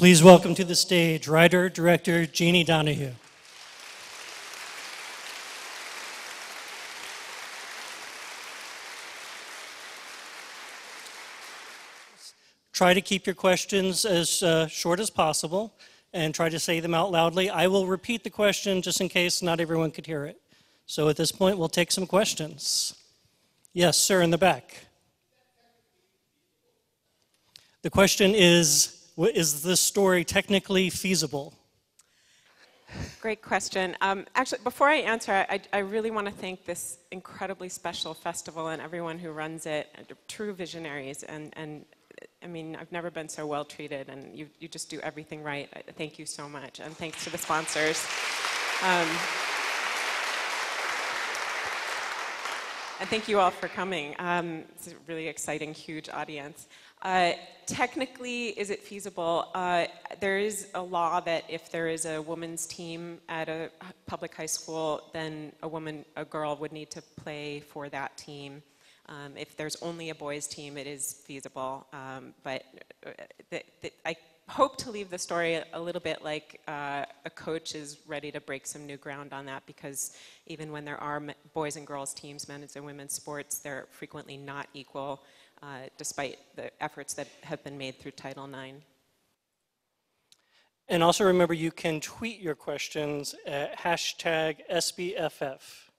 Please welcome to the stage writer-director Jeannie Donahue. Try to keep your questions as short as possible and try to say them out loudly. I will repeat the question just in case not everyone could hear it. So at this point, we'll take some questions. Yes, sir, in the back. The question is this story technically feasible? Great question. Actually, before I answer, I really want to thank this incredibly special festival and everyone who runs it, true visionaries, and I mean, I've never been so well treated, and you just do everything right. Thank you so much, and thanks to the sponsors. And thank you all for coming. It's a really exciting, huge audience. Technically, is it feasible? There is a law that if there is a women's team at a public high school, then a girl would need to play for that team. If there's only a boys' team, it is feasible. But I hope to leave the story a little bit like a coach is ready to break some new ground on that, because even when there are boys and girls teams, men's and women's sports, they're frequently not equal, despite the efforts that have been made through Title IX. And also remember, you can tweet your questions at #SBFF.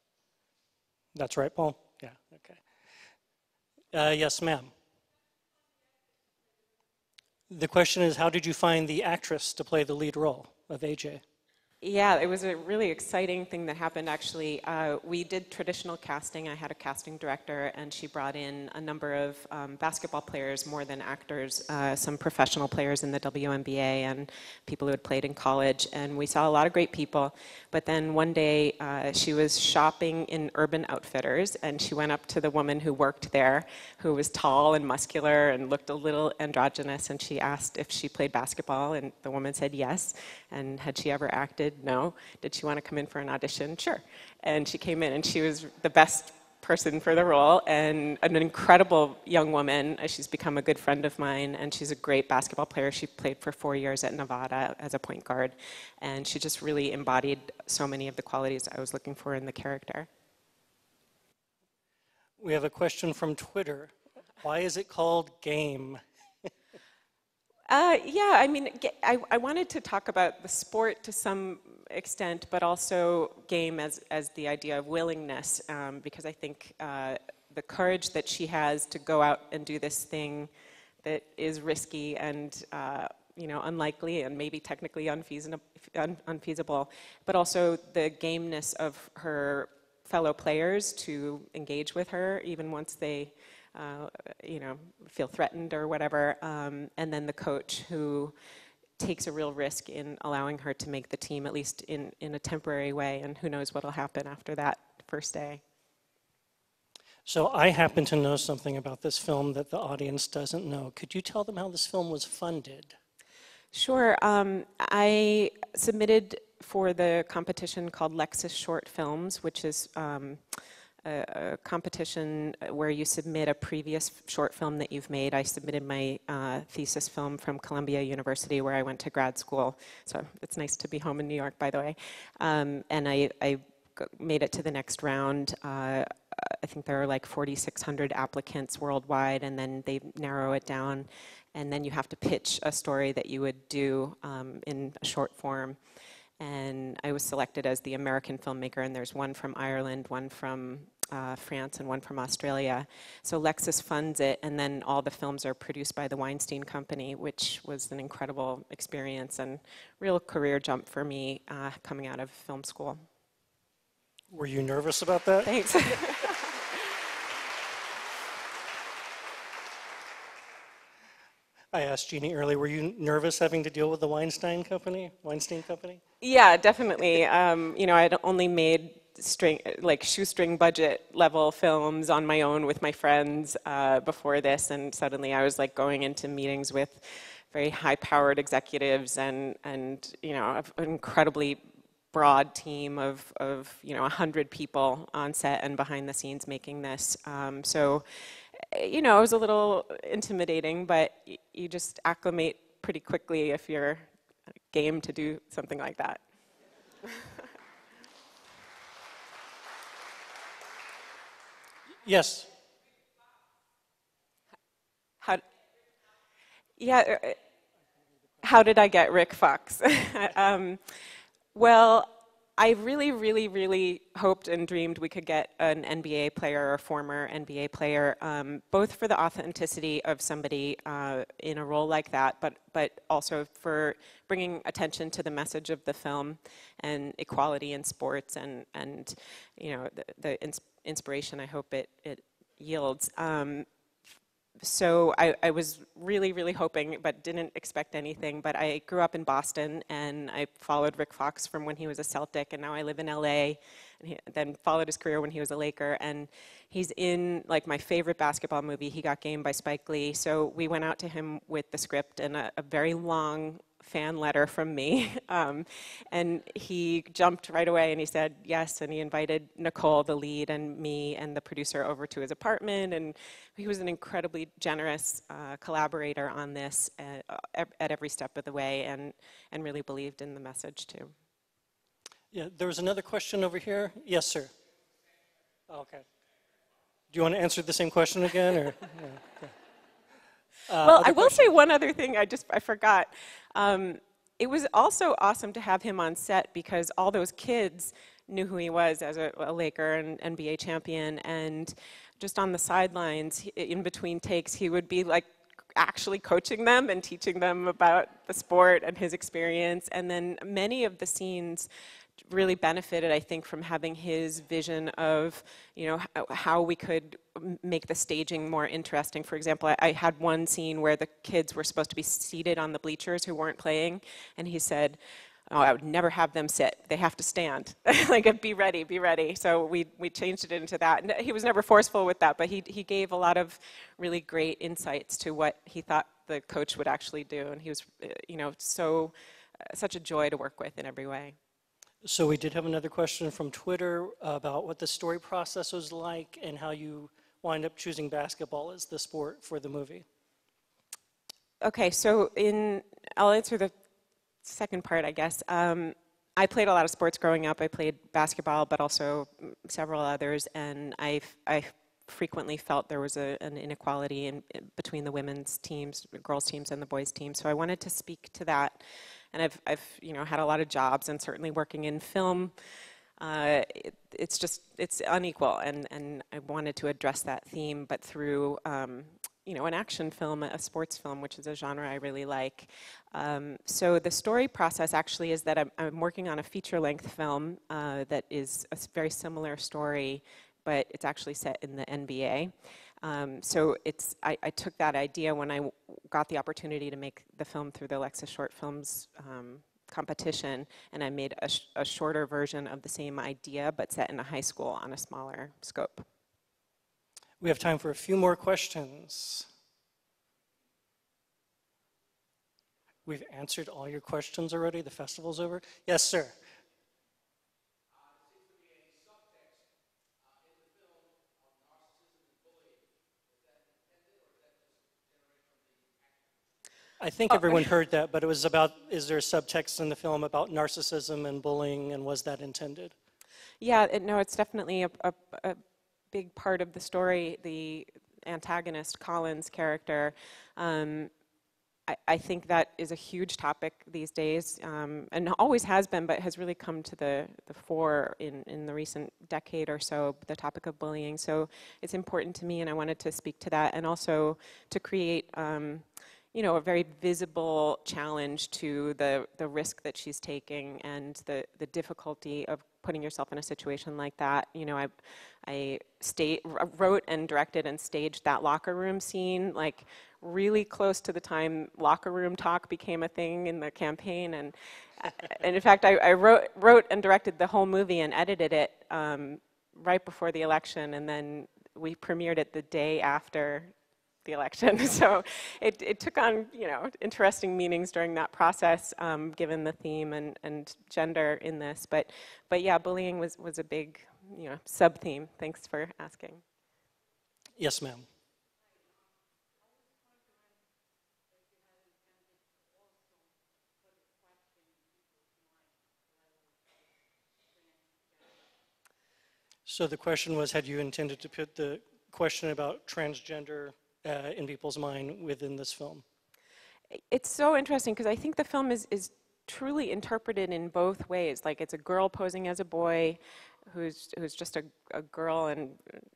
That's right, Paul? Yeah, okay. Yes, ma'am. The question is, how did you find the actress to play the lead role of AJ? Yeah, it was a really exciting thing that happened, actually. We did traditional casting. I had a casting director, and she brought in a number of basketball players more than actors, some professional players in the WNBA and people who had played in college, and we saw a lot of great people. But then one day, she was shopping in Urban Outfitters, and she went up to the woman who worked there, who was tall and muscular and looked a little androgynous, and she asked if she played basketball, and the woman said yes. And had she ever acted? No. Did she want to come in for an audition? Sure. And she came in, and she was the best person for the role, and an incredible young woman. She's become a good friend of mine, and she's a great basketball player. She played for 4 years at Nevada as a point guard, and she just really embodied so many of the qualities I was looking for in the character. We have a question from Twitter. Why is it called Game? Yeah, I mean, I wanted to talk about the sport to some extent, but also game as the idea of willingness, because I think the courage that she has to go out and do this thing that is risky and unlikely and maybe technically unfeasible, but also the gameness of her fellow players to engage with her even once they feel threatened or whatever, and then the coach who takes a real risk in allowing her to make the team, at least in a temporary way, and who knows what'll happen after that first day. So I happen to know something about this film that the audience doesn't know. Could you tell them how this film was funded? Sure. I submitted for the competition called Lexus Short Films, which is a competition where you submit a previous short film that you've made. I submitted my thesis film from Columbia University, where I went to grad school. So it's nice to be home in New York, by the way. And I made it to the next round. I think there are like 4,600 applicants worldwide, and then they narrow it down. And then you have to pitch a story that you would do in a short form. And I was selected as the American filmmaker, and there's one from Ireland, one from France, and one from Australia. So Lexus funds it, and then all the films are produced by the Weinstein Company, which was an incredible experience and real career jump for me coming out of film school. Were you nervous about that? Thanks. I asked Jeannie earlier, were you nervous having to deal with the Weinstein Company? Yeah, definitely. I'd only made shoestring budget level films on my own with my friends before this, and suddenly I was like going into meetings with very high-powered executives and an incredibly broad team of 100 people on set and behind the scenes making this. So it was a little intimidating, but you just acclimate pretty quickly if you're game to do something like that. Yes. How, yeah, how did I get Rick Fox? Well, I really, really, really hoped and dreamed we could get an NBA player or former NBA player, both for the authenticity of somebody in a role like that, but also for bringing attention to the message of the film and equality in sports and you know the inspiration I hope it yields. So I was really, really hoping, but didn't expect anything. But I grew up in Boston, and I followed Rick Fox from when he was a Celtic, and now I live in LA. And then followed his career when he was a Laker, and he's in like my favorite basketball movie, He Got Game by Spike Lee. So we went out to him with the script and a very long fan letter from me, and he jumped right away and he said yes, and he invited Nicole, the lead, and me and the producer over to his apartment, and he was an incredibly generous collaborator on this at every step of the way, and really believed in the message too. Yeah, there was another question over here. Yes, sir. Oh, okay. Do you want to answer the same question again, or? Yeah, okay. Well, I will say one other thing. I forgot. It was also awesome to have him on set because all those kids knew who he was as a Laker and NBA champion, and just on the sidelines, in between takes, he would be like actually coaching them and teaching them about the sport and his experience. And then many of the scenes really benefited, I think, from having his vision of, you know, how we could make the staging more interesting. For example, I had one scene where the kids were supposed to be seated on the bleachers who weren't playing, and he said, "Oh, I would never have them sit. They have to stand." Like, be ready, be ready. So we changed it into that. And he was never forceful with that, but he gave a lot of really great insights to what he thought the coach would actually do. And he was, you know, such a joy to work with in every way. So we did have another question from Twitter about what the story process was like and how you wind up choosing basketball as the sport for the movie. Okay, so I'll answer the second part, I guess. I played a lot of sports growing up. I played basketball, but also several others, and I frequently felt there was an inequality between the women's teams, girls' teams, and the boys' teams. So I wanted to speak to that. And I've you know, had a lot of jobs, and certainly working in film, it's unequal, and I wanted to address that theme, but through you know, an action film, a sports film, which is a genre I really like. So the story process actually is that I'm working on a feature-length film that is a very similar story, but it's actually set in the NBA. So I took that idea when I got the opportunity to make the film through the Lexus Short Films competition, and I made a shorter version of the same idea, but set in a high school on a smaller scope. We have time for a few more questions. We've answered all your questions already. The festival's over. Yes, sir. I think everyone heard that, but it was about, is there a subtext in the film about narcissism and bullying, and was that intended? Yeah, no, it's definitely a big part of the story. The antagonist, Colin's character, I think that is a huge topic these days, and always has been, but has really come to the fore in the recent decade or so, the topic of bullying. So it's important to me, and I wanted to speak to that, and also to create you know, a very visible challenge to the risk that she's taking and the difficulty of putting yourself in a situation like that. You know, I wrote and directed and staged that locker room scene, like really close to the time locker room talk became a thing in the campaign. And in fact, I wrote and directed the whole movie and edited it right before the election, and then we premiered it the day after the election. So it took on, you know, interesting meanings during that process, given the theme and gender in this. But yeah, bullying was a big, you know, sub-theme. Thanks for asking. Yes, ma'am. So the question was, had you intended to put the question about transgender in people's mind within this film? It's so interesting because I think the film is truly interpreted in both ways. Like it's a girl posing as a boy who's just a girl and,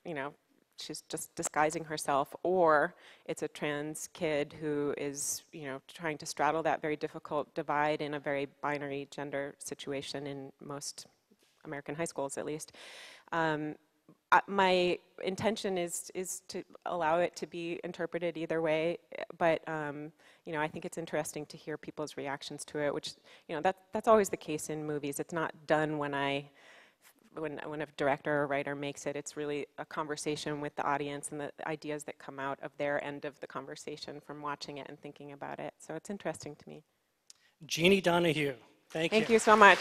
you know, she's just disguising herself, or it's a trans kid who is, you know, trying to straddle that very difficult divide in a very binary gender situation in most American high schools, at least. My intention is to allow it to be interpreted either way, but you know, I think it's interesting to hear people's reactions to it, which, you know, that's always the case in movies. It's not done when a director or writer makes it. It's really a conversation with the audience and the ideas that come out of their end of the conversation from watching it and thinking about it. So it's interesting to me. Jeannie Donahue, thank you. Thank you so much.